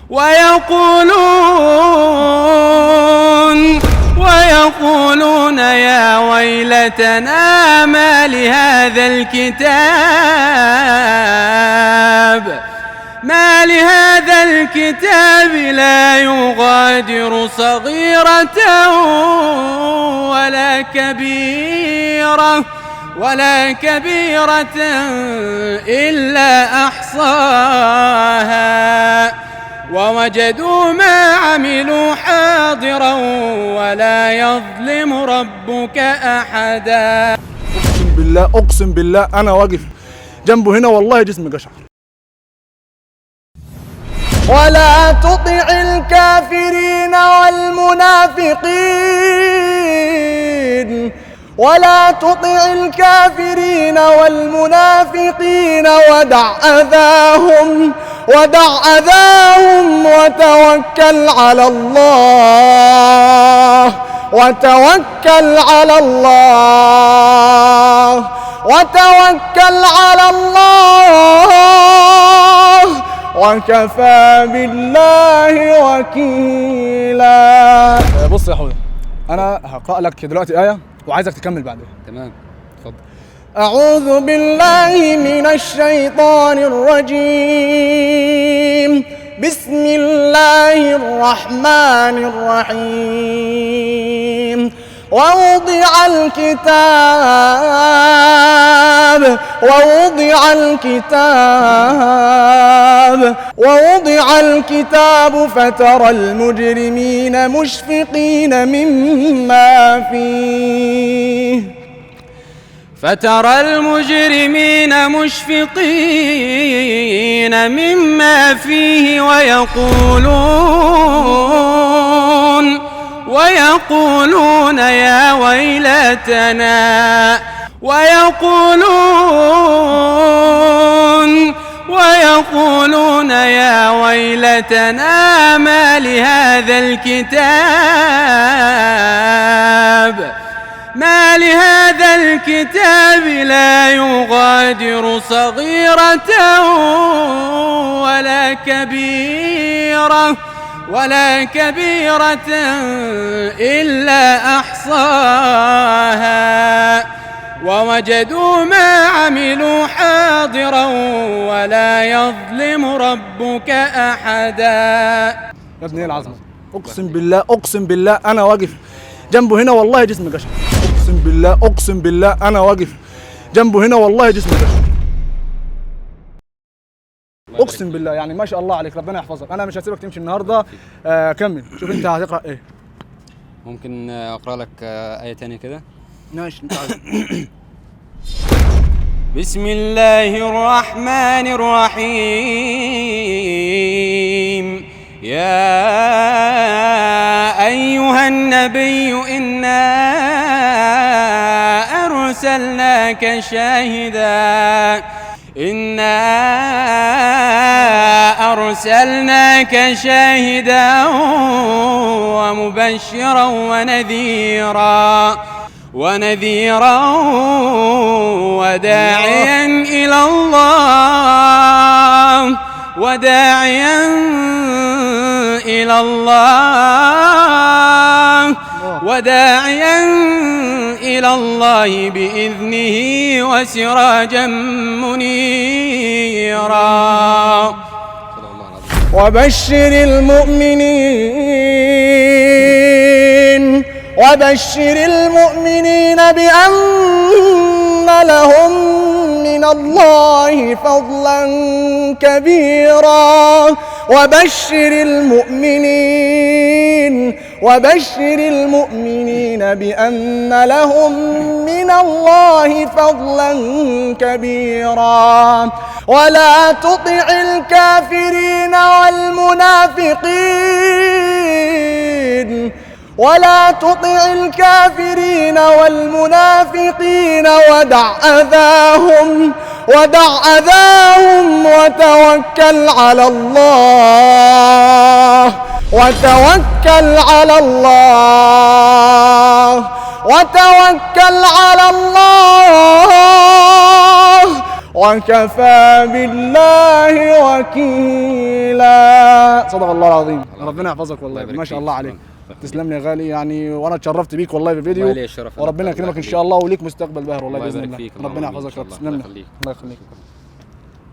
ويقولون يا ويلتنا ما لهذا الكتاب لا يغادر صغيرة ولا كبيرة إلا أحصاها ووجدوا ما عملوا حاضرا ولا يظلم ربك أحدا. أقسم بالله أنا واقف جنبه هنا والله جسمي قشعر. ولا تطع الكافرين والمنافقين ودع أذاهم وتوكل على الله وكفى بالله وكيلا. بص يا حوده، انا هقرأ لك دلوقتي آية وعايزك تكمل بعدين. تمام، اتفضل. أعوذ بالله من الشيطان الرجيم. بسم الله الرحمن الرحيم. ووضع الكتاب فترى المجرمين مشفقين مما فيه ويقولون يا ويلتنا ما لهذا الكتاب لا يغادر صغيرة ولا كبيرة إلا أحصاها ووجدوا ما عملوا حاضرا ولا يظلم ربك أحدا. يا ابني ايه العظمة؟ أقسم بالله أنا واقف جنبه هنا والله جسمي قشعر. أقسم بالله أنا واقف جنبه هنا والله جسمي قشعر. اقسم بالله يعني ما شاء الله عليك، ربنا يحفظك. انا مش هسيبك تمشي النهارده. كمل، شوف انت هتقرا ايه. ممكن اقرا لك ايه تانية كده؟ ماشي انت عايز. بسم الله الرحمن الرحيم. يا أيها النبي إنا أرسلناك شاهدا ومبشرا ونذيرا وداعيا إلى الله بإذنه وسراجا منيرا. وبشر المؤمنين بأن لهم من الله فضلا كبيرا. وبشر المؤمنين بأن لهم من الله فضلا كبيرا. ولا تطع الكافرين والمنافقين ودع أذاهم وتوكل على الله وكفى بالله وكيلا. صدق الله العظيم. ربنا يحفظك والله، يبارك ما شاء فيك. الله عليك. شكراً. تسلم لي يا غالي يعني، وانا اتشرفت بيك والله في فيديو، والله لي الشرف. وربنا يكرمك ان شاء الله وليك مستقبل باهر والله الله باذن يبارك الله. فيك. ربنا اللهم آمين. يحفظك يا رب. إن شاء الله. تسلم لي. الله يخليك. الله يخليك.